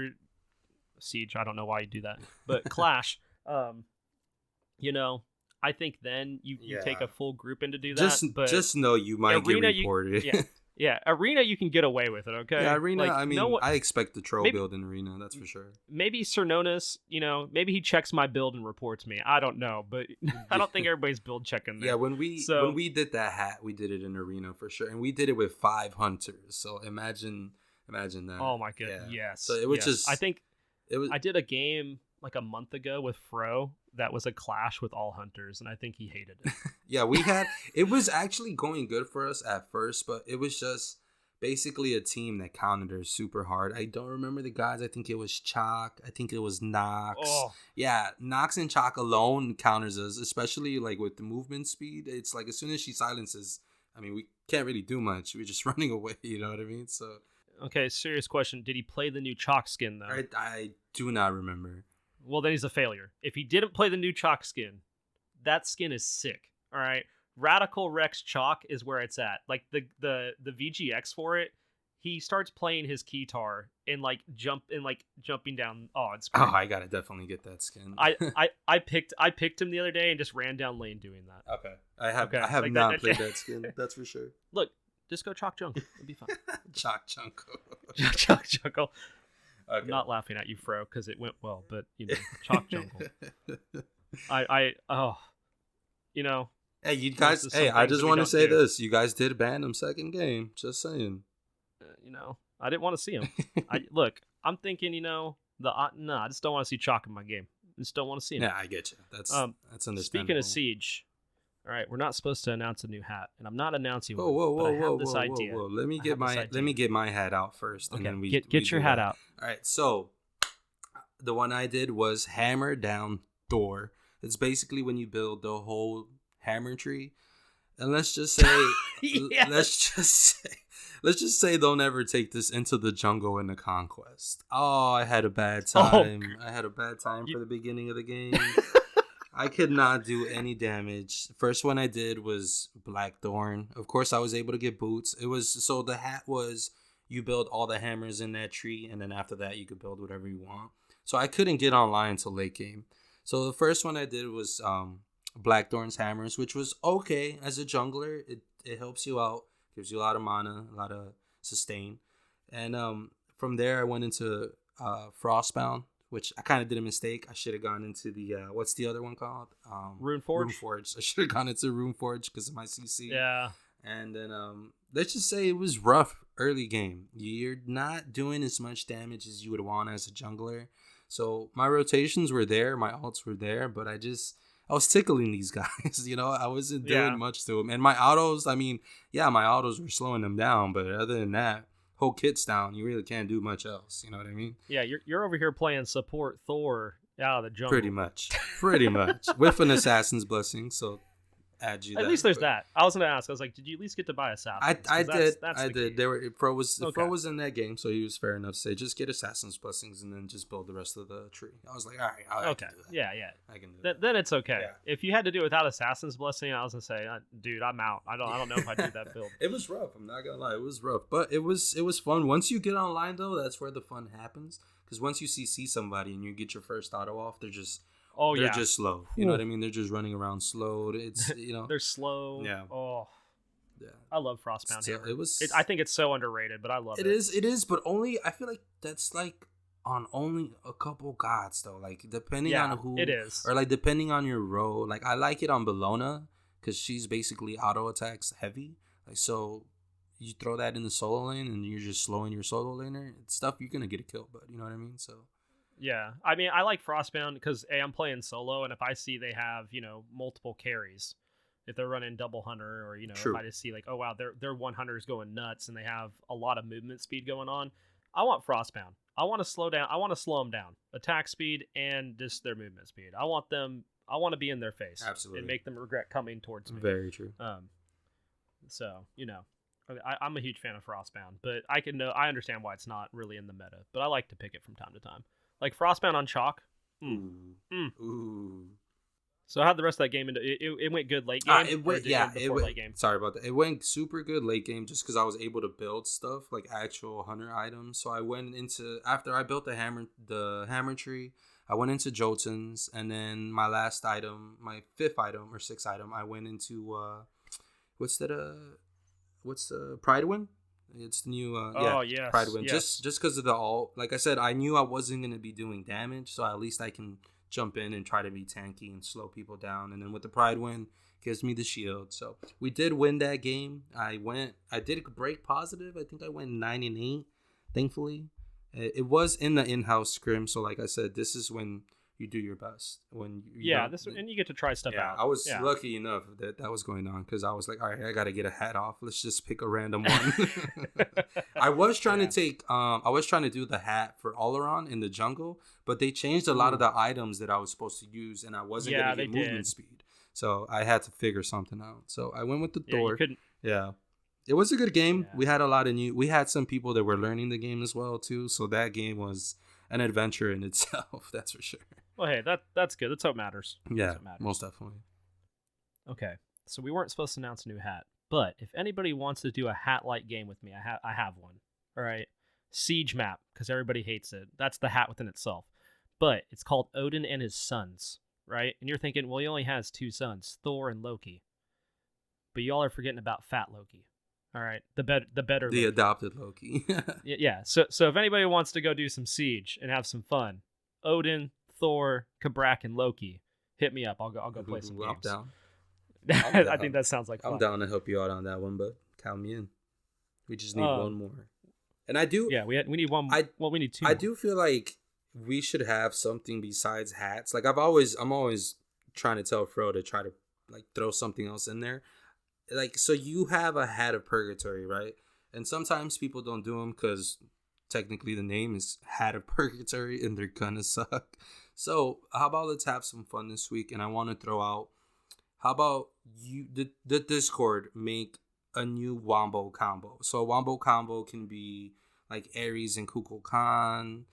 I don't know why you do that, but Clash, I think then you take a full group in to do that. Just know you might get reported. Yeah, Arena you can get away with it, okay? Yeah, Arena, like, I expect the troll build in Arena, that's for sure. Maybe Cernonis, maybe he checks my build and reports me. I don't know, but I don't think everybody's build checking there. Yeah, when we did that hat, we did it in Arena for sure. And we did it with 5 hunters. So imagine that. Oh my goodness, yeah. Yes. So it was just... I did a game like a month ago with Fro that was a clash with all hunters, and I think he hated it. Yeah, it was actually going good for us at first, but it was just basically a team that countered us super hard. I don't remember the guys. I think it was Chalk. I think it was Nox. Oh. Yeah, Nox and Chalk alone counters us, especially like with the movement speed. It's like as soon as she silences, we can't really do much. We're just running away, you know what I mean? So okay, serious question. Did he play the new Chalk skin, though? I do not remember. Well, then he's a failure. If he didn't play the new Chalk skin, that skin is sick. All right, Radical Rex Chalk is where it's at. Like the VGX for it, he starts playing his Keytar and jumping down. Oh, it's great. Oh, I gotta definitely get that skin. I picked him the other day and just ran down lane doing that. Okay, I have not played that skin. That's for sure. Look, just go Chalk Jungle. It'll be fine. Chalk Jungle. Chalk Jungle. Okay. I'm not laughing at you, Fro, because it went well, but Chalk Jungle. Hey, you guys. Hey, I just want to say this: you guys did ban him second game. Just saying. I didn't want to see him. I'm thinking, I just don't want to see Chalk in my game. I just don't want to see him. Yeah, I get you. That's understandable. Speaking of Siege, all right, we're not supposed to announce a new hat, and I'm not announcing one. Whoa! Idea. Let me get my hat out first, okay, and then we get your hat out. All right, so the one I did was Hammer Down Thor. It's basically when you build the whole hammer tree. And let's just say, Yes. let's just say, don't ever take this into the jungle in the conquest. Oh, I had a bad time. I had a bad time for the beginning of the game. I could not do any damage. First one I did was Blackthorn. Of course, I was able to get boots. It was so the hat was you build all the hammers in that tree, and then after that you could build whatever you want. So I couldn't get online until late game. So the first one I did was Blackthorn's hammers, which was okay as a jungler. It helps you out, gives you a lot of mana, a lot of sustain, and from there I went into Frostbound, which I kind of did a mistake. I should have gone into the what's the other one called? Runeforge. I should have gone into Runeforge because of my CC. Yeah. And then let's just say it was rough early game. You're not doing as much damage as you would want as a jungler. So my rotations were there, my ults were there, but I was tickling these guys. I wasn't doing much to them. And my autos, my autos were slowing them down, but other than that, whole kit's down. You really can't do much else. You know what I mean? Yeah, you're over here playing support Thor out of the jungle. Pretty much. With an assassin's blessing, so add you. At least there's that. I was gonna ask. I was like, did you at least get to buy assassins? I did. I did. Key. Pro was in that game, so he was fair enough to say just get assassin's blessings and then just build the rest of the tree. I was like, all right, I can do that. Yeah. I can do that. Then it's okay. Yeah. If you had to do it without assassin's blessing, I was gonna say, dude, I'm out. I don't know if I do that build. It was rough. I'm not gonna lie, it was rough, but it was fun. Once you get online though, that's where the fun happens. Because once you see somebody and you get your first auto off, they're just slow. You know what I mean? They're just running around slow. It's they're slow. Yeah. Oh. Yeah. I love Frostbound Hammer. It I think it's so underrated, but I love it. It is, but only I feel like that's like on only a couple gods though. Like depending on who it is, or like depending on your role. Like I like it on Bellona because she's basically auto attacks heavy. Like so. You throw that in the solo lane and you're just slowing your solo laner. It's stuff you're gonna get a kill, but you know what I mean. So yeah, I like Frostbound because I'm playing solo, and if I see they have multiple carries, if they're running double hunter or if I just see like, oh wow, their one hunter's going nuts and they have a lot of movement speed going on, I want Frostbound. I want to slow them down, attack speed and just their movement speed. I want to be in their face, absolutely, and make them regret coming towards me. Very true. So I'm a huge fan of Frostbound, but I understand why it's not really in the meta, but I like to pick it from time to time. Like Frostbound on chalk. Ooh. So how'd the rest of that game it went good late game? It went late game. Sorry about that. It went super good late game just because I was able to build stuff like actual hunter items. So I went into after I built the hammer tree. I went into Jotuns, and then my last item, my fifth item or sixth item, I went into what's the Pride Win? It's the new yes, Pride Win. yes. Just because of the ult. Like I said, I knew I wasn't gonna be doing damage, so at least I can jump in and try to be tanky and slow people down. And then with the Pride Win, gives me the shield. So we did win that game. I did break positive. I think I went 9-8. Thankfully, it was in the in-house scrim. So like I said, this is when you do your best and you get to try stuff out. I was lucky enough that was going on because I was like, all right, I gotta get a hat off. Let's just pick a random one. I was trying to do the hat for Oleron in the jungle, but they changed a lot of the items that I was supposed to use, and I wasn't gonna get movement speed, so I had to figure something out. So I went with the Thor. It was a good game. We had some people that were learning the game as well too, so that game was an adventure in itself. That's for sure. Well, hey, that's good. That's what matters. Yeah, most definitely. Okay, so we weren't supposed to announce a new hat, but if anybody wants to do a hat-like game with me, I have one. All right, Siege map, because everybody hates it. That's the hat within itself, but it's called Odin and his sons, right? And you're thinking, well, he only has two sons, Thor and Loki, but y'all are forgetting about Fat Loki. All right, the better the Loki. Adopted Loki. Yeah. So if anybody wants to go do some Siege and have some fun, Odin, Thor, Kabrak, and Loki, hit me up. I'll go play some games. I'm down. I think that sounds like fun. I'm down to help you out on that one, but count me in. We just need one more. And I do. Yeah, we need one. We need two. I do feel like we should have something besides hats. Like I'm always trying to tell Fro to try to like throw something else in there. Like, so you have a hat of purgatory, right? And sometimes people don't do them because technically the name is Hat of Purgatory and they're gonna suck. So how about let's have some fun this week? And I want to throw out How about the Discord make a new wombo combo? So a wombo combo can be like Ares and Kukulkan.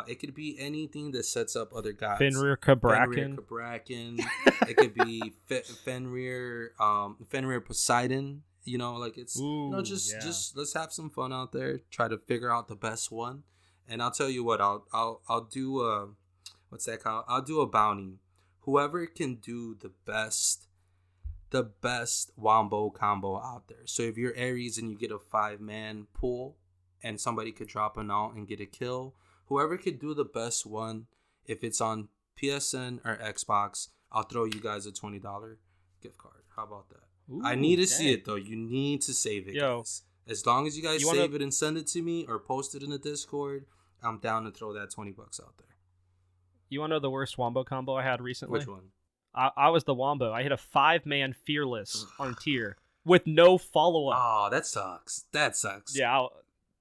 It could be anything that sets up other gods. Fenrir Cabrakan. It could be Fenrir Poseidon. Like it's just let's have some fun out there. Try to figure out the best one. And I'll tell you what, I'll do what's that called? I'll do a bounty. Whoever can do the best wombo combo out there. So if you're Ares and you get a 5-man pool and somebody could drop a out and get a kill, whoever could do the best one, if it's on PSN or Xbox, I'll throw you guys a $20 gift card. How about that? Ooh, I need to see it though. You need to save it, guys. As long as you guys save it and send it to me or post it in the Discord, I'm down to throw that $20 out there. You want to know the worst wombo combo I had recently? Which one? I was the wombo. I hit a 5-man fearless on tier with no follow-up. Oh, that sucks. Yeah,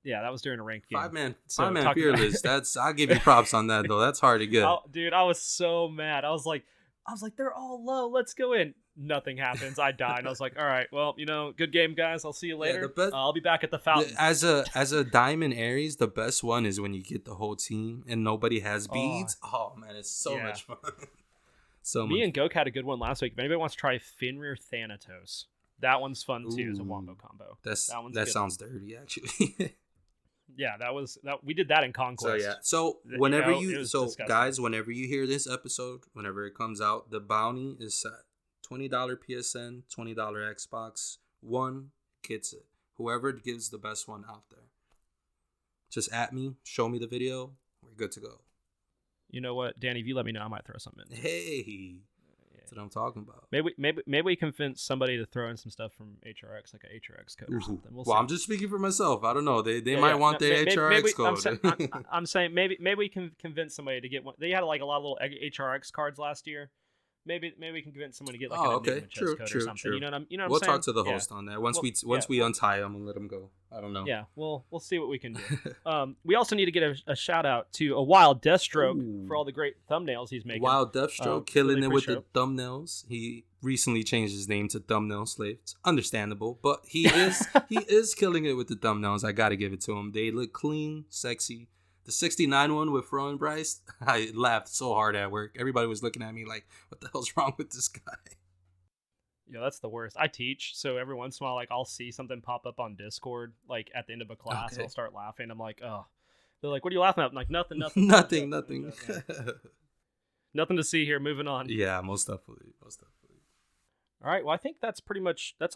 that was during a ranked game. 5-man fearless. I'll give you props on that though. That's hard to get. Dude, I was so mad. I was like, they're all low. Let's go in. Nothing happens. I died. And I was like, all right, well, good game, guys. I'll see you later. I'll be back at the fountain. As a diamond Ares, the best one is when you get the whole team and nobody has beads. Oh man, it's so much fun. Me and Gok had a good one last week. If anybody wants to try Fenrir Thanatos, that one's fun too. As a wombo combo. That sounds dirty, actually. Yeah, we did that in Conquest. So whenever guys, whenever you hear this episode, whenever it comes out, the bounty is set. $20 PSN, $20 Xbox. One gets it. Whoever gives the best one out there. Just at me, show me the video. We're good to go. You know what, Danny? If you let me know, I might throw something in. Hey, that's what I'm talking about. Maybe we convince somebody to throw in some stuff from HRX, like a HRX code or something. Well, I'm just speaking for myself. I don't know. They might want their HRX code. I'm saying maybe we can convince somebody to get one. They had like a lot of little HRX cards last year. Maybe we can convince someone to get like an Enigma chess code or something. True. You know what I'm saying? We'll talk to the host on that. Once we untie him and let him go. I don't know. Yeah, we'll see what we can do. We also need to get a shout out to a Wild Deathstroke for all the great thumbnails he's making. Wild Deathstroke killing it with the thumbnails. He recently changed his name to Thumbnail Slave. It's understandable, but he is killing it with the thumbnails. I gotta give it to him. They look clean, sexy. The 69 one with Fro and Bryce, I laughed so hard at work. Everybody was looking at me like, what the hell's wrong with this guy? Yeah, that's the worst. I teach, so every once in a while, like, I'll see something pop up on Discord, like, at the end of a class, and I'll start laughing. I'm like, oh. They're like, what are you laughing at? I'm like, nothing. Nothing. Nothing to see here. Moving on. Yeah, most definitely. All right, well, I think that's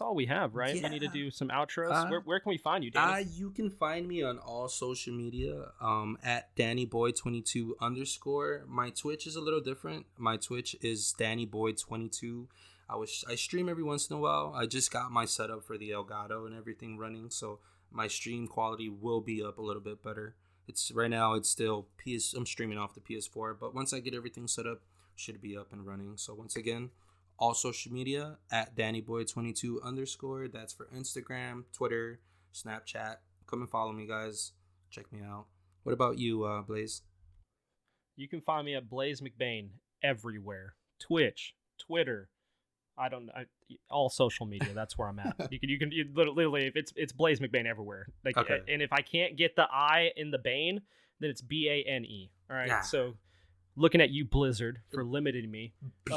all we have, right? Yeah. We need to do some outros. Where can we find you, Danny? You can find me on all social media at DannyBoy22_. My Twitch is a little different. My Twitch is DannyBoy22. I stream every once in a while. I just got my setup for the Elgato and everything running, so my stream quality will be up a little bit better. Right now it's still I'm streaming off the PS4, but once I get everything set up, it should be up and running. So once again, all social media at DannyBoy22_. That's for Instagram, Twitter, Snapchat. Come and follow me, guys. Check me out. What about you, Blaze? You can find me at BlaiseMcBaine everywhere. Twitch, Twitter. All social media. That's where I'm at. You can literally it's BlaiseMcBaine everywhere. Like, okay. And if I can't get the I in the Bane, then it's BANE. All right. Yeah. So, looking at you, Blizzard, for limiting me. They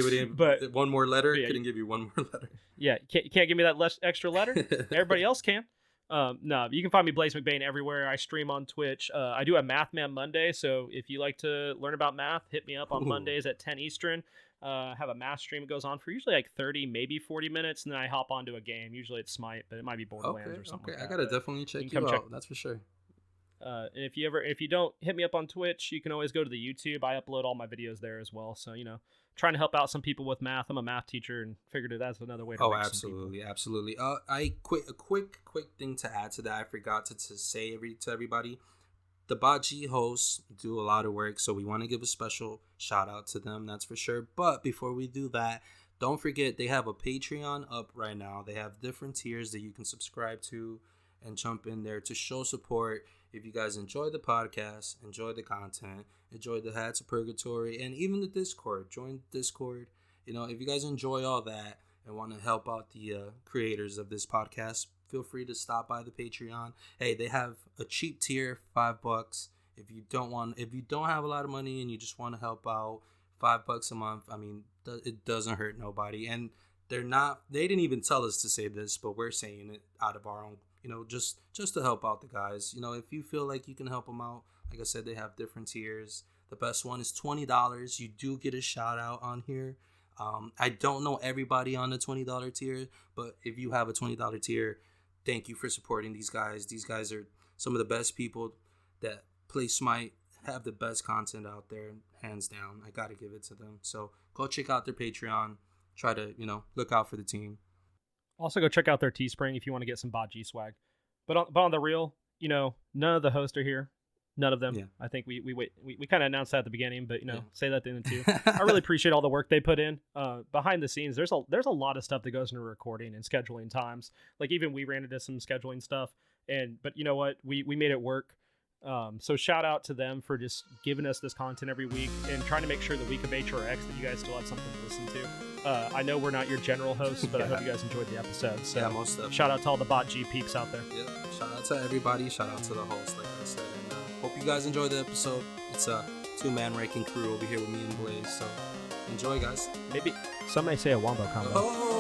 would one more letter. Yeah, couldn't give you one more letter. Yeah, can't give me that extra letter. Everybody else can. No, you can find me BlaiseMcBaine everywhere. I stream on Twitch. I do a Math Man Monday, so if you like to learn about math, hit me up on Mondays at 10 Eastern. Have a math stream that goes on for usually like 30, maybe 40 minutes, and then I hop onto a game. Usually it's Smite, but it might be Borderlands or something. Okay, like that. I gotta definitely check you out. That's for sure. And if you don't hit me up on Twitch, you can always go to the YouTube. I upload all my videos there as well. So, trying to help out some people with math. I'm a math teacher and figured that's another way to reach absolutely, some people. Absolutely. A quick thing to add to that. I forgot to say to everybody. The Bot G hosts do a lot of work, so we want to give a special shout out to them. That's for sure. But before we do that, don't forget they have a Patreon up right now. They have different tiers that you can subscribe to. and jump in there to show support. If you guys enjoy the podcast, enjoy the content, enjoy the Hats of Purgatory, and even the Discord, join the Discord. You know, if you guys enjoy all that and want to help out the creators of this podcast, feel free to stop by the Patreon. Hey, they have a cheap tier, $5. If you don't have a lot of money and you just want to help out, $5 a month. I mean, it doesn't hurt nobody. And they didn't even tell us to say this, but we're saying it out of our own, just to help out the guys. If you feel like you can help them out, like I said, they have different tiers. The best one is $20. You do get a shout out on here. I don't know everybody on the $20 tier, but if you have a $20 tier, thank you for supporting these guys. These guys are some of the best people that play Smite, have the best content out there, hands down. I gotta give it to them. So go check out their Patreon. Try to, look out for the team. Also go check out their Teespring if you want to get some Bot G swag. But on the real, none of the hosts are here. None of them. Yeah. I think we kind of announced that at the beginning, but say that at the end too. I really appreciate all the work they put in. Behind the scenes, there's a lot of stuff that goes into recording and scheduling times. Like even we ran into some scheduling stuff, but you know what? We made it work. So shout out to them for just giving us this content every week and trying to make sure the week of HRX that you guys still have something to listen to. I know we're not your general hosts, but I hope you guys enjoyed the episode. So most definitely. Shout out to all the Bot G peeps out there. Yeah, shout out to everybody. Shout out to the host, like I said. And hope you guys enjoyed the episode. It's a 2-man ranking crew over here with me and Blaze. So enjoy, guys. Maybe some may say a wombo combo.